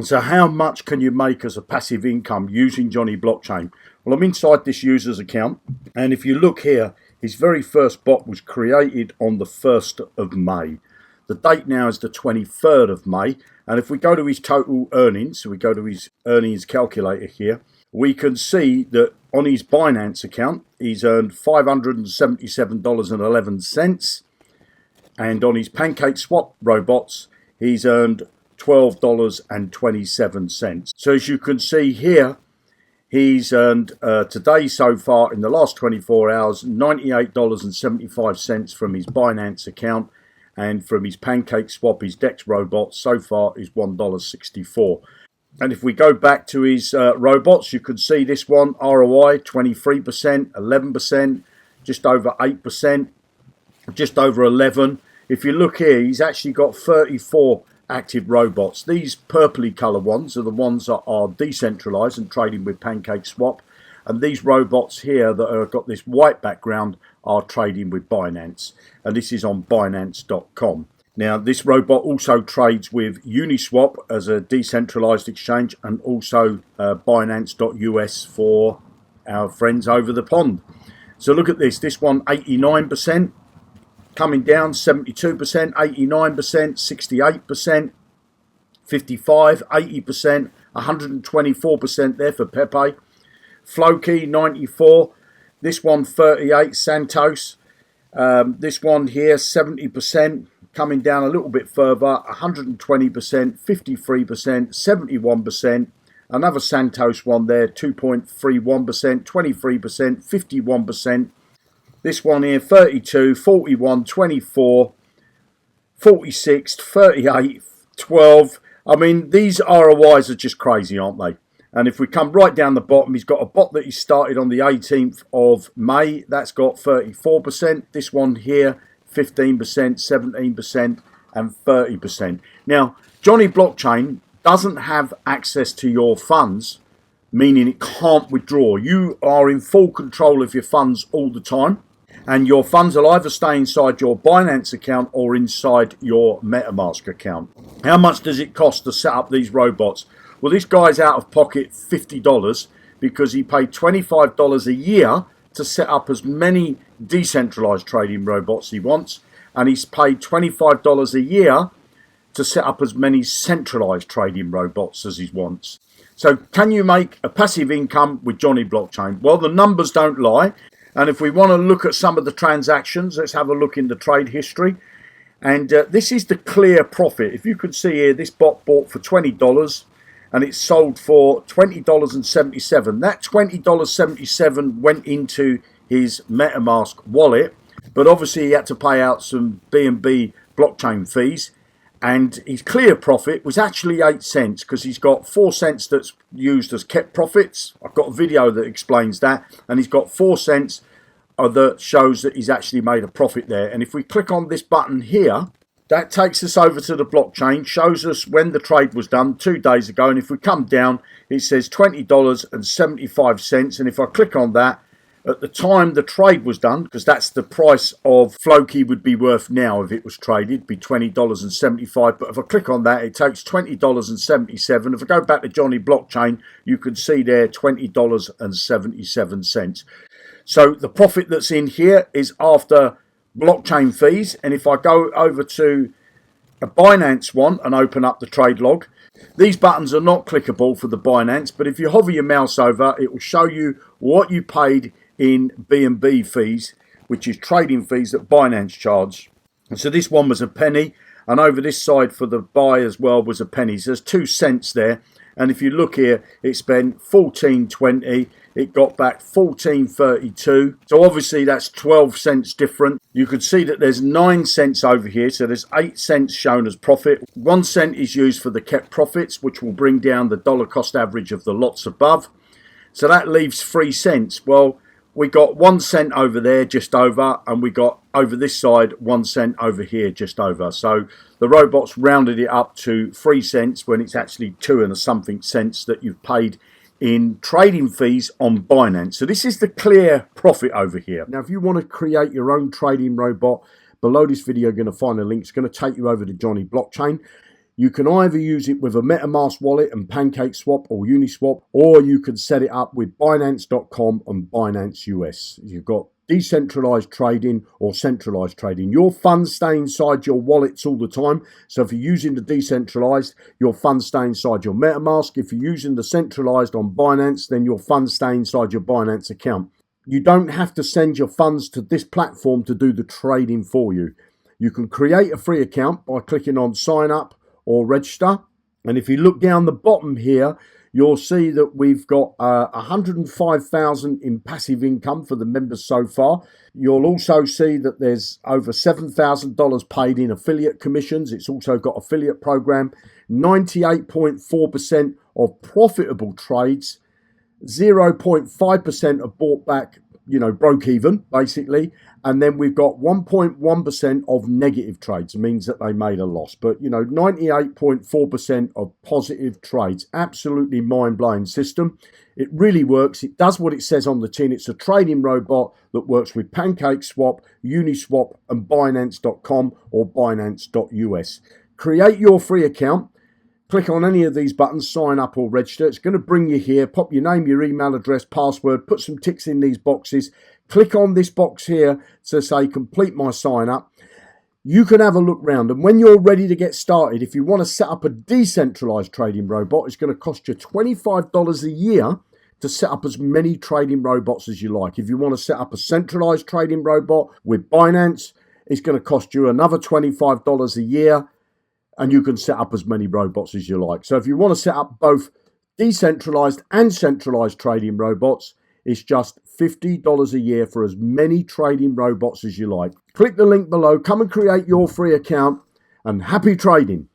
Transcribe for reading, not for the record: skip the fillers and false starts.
So how much can you make as a passive income using Johnny Blockchain? Well, I'm inside this user's account, and if you look here, his very first bot was created on the 1st of May. The date now is the 23rd of May, and if we go to his total earnings, so we go to his earnings calculator here, we can see that on his Binance account, he's earned $577.11, and on his Pancake Swap robots, he's earned $12.27. So as you can see here, he's earned today so far in the last 24 hours $98.75 from his Binance account, and from his Pancake Swap, his DEX robot so far is $1.64. And if we go back to his robots, you can see this one ROI 23%, 11%, just over 8%, just over 11. If you look here, he's actually got 34 active robots. These purpley color ones are the ones that are decentralized and trading with Pancake Swap, and these robots here that have got this white background are trading with Binance, and this is on Binance.com. Now this robot also trades with Uniswap as a decentralized exchange, and also Binance.us for our friends over the pond. So look at this one 89%, coming down 72%, 89%, 68%, 55%, 80%, 124% there for Pepe. Floki 94%, this one 38%, Santos. This one here 70%, coming down a little bit further, 120%, 53%, 71%. Another Santos one there, 2.31%, 23%, 51%. This one here, 32, 41, 24, 46, 38, 12. I mean, these ROIs are just crazy, aren't they? And if we come right down the bottom, he's got a bot that he started on the 18th of May. That's got 34%. This one here, 15%, 17%, and 30%. Now, Johnny Blockchain doesn't have access to your funds, meaning it can't withdraw. You are in full control of your funds all the time, and your funds will either stay inside your Binance account or inside your MetaMask account. How much does it cost to set up these robots? Well, this guy's out of pocket $50 because he paid $25 a year to set up as many decentralized trading robots he wants, and he's paid $25 a year to set up as many centralized trading robots as he wants. So can you make a passive income with Johnny Blockchain? Well, the numbers don't lie. And if we want to look at some of the transactions, let's have a look in the trade history. And this is the clear profit. If you can see here, this bot bought for $20 and it sold for $20.77. That $20.77 went into his MetaMask wallet, but obviously he had to pay out some BNB blockchain fees. And his clear profit was actually 8 cents because he's got 4 cents that's used as kept profits. I've got a video that explains that. And he's got 4 cents that shows that he's actually made a profit there. And if we click on this button here, that takes us over to the blockchain, shows us when the trade was done 2 days ago. And if we come down, it says $20.75. And if I click on that, at the time the trade was done, because that's the price of Floki would be worth now if it was traded, be $20.75. But if I click on that, it takes $20.77. If I go back to Johnny Blockchain, you can see there $20.77. So the profit that's in here is after blockchain fees. And if I go over to a Binance one and open up the trade log, these buttons are not clickable for the Binance, but if you hover your mouse over, it will show you what you paid in BNB fees, which is trading fees that Binance charge. And so this one was a penny, and over this side for the buy as well was a penny. So there's 2 cents there. And if you look here, it spent $14.20. It got back $14.32. So obviously that's 12 cents different. You can see that there's 9 cents over here. So there's 8 cents shown as profit. 1 cent is used for the kept profits, which will bring down the dollar cost average of the lots above. So that leaves 3 cents. Well, we got 1 cent over there, just over, and we got over this side 1 cent over here, just over. So the robots rounded it up to 3 cents when it's actually 2 and something cents that you've paid in trading fees on Binance. So this is the clear profit over here. Now, if you want to create your own trading robot, below this video, you're going to find a link. It's going to take you over to Johnny Blockchain. You can either use it with a MetaMask wallet and PancakeSwap or Uniswap, or you can set it up with Binance.com and Binance US. You've got decentralized trading or centralized trading. Your funds stay inside your wallets all the time. So if you're using the decentralized, your funds stay inside your MetaMask. If you're using the centralized on Binance, then your funds stay inside your Binance account. You don't have to send your funds to this platform to do the trading for you. You can create a free account by clicking on sign up or register. And if you look down the bottom here, you'll see that we've got 105,000 in passive income for the members so far. You'll also see that there's over $7,000 paid in affiliate commissions. It's also got affiliate program, 98.4% of profitable trades, 0.5% are bought back, broke even, basically. And then we've got 1.1% of negative trades. It means that they made a loss. But, 98.4% of positive trades. Absolutely mind-blowing system. It really works. It does what it says on the tin. It's a trading robot that works with PancakeSwap, Uniswap, and Binance.com or Binance.us. Create your free account. Click on any of these buttons, sign up or register. It's going to bring you here. Pop your name, your email address, password, put some ticks in these boxes. Click on this box here to say complete my sign up. You can have a look round, and when you're ready to get started, if you want to set up a decentralized trading robot, it's going to cost you $25 a year to set up as many trading robots as you like. If you want to set up a centralized trading robot with Binance, it's going to cost you another $25 a year. And you can set up as many robots as you like. So if you want to set up both decentralized and centralized trading robots, it's just $50 a year for as many trading robots as you like. Click the link below, come and create your free account, and happy trading.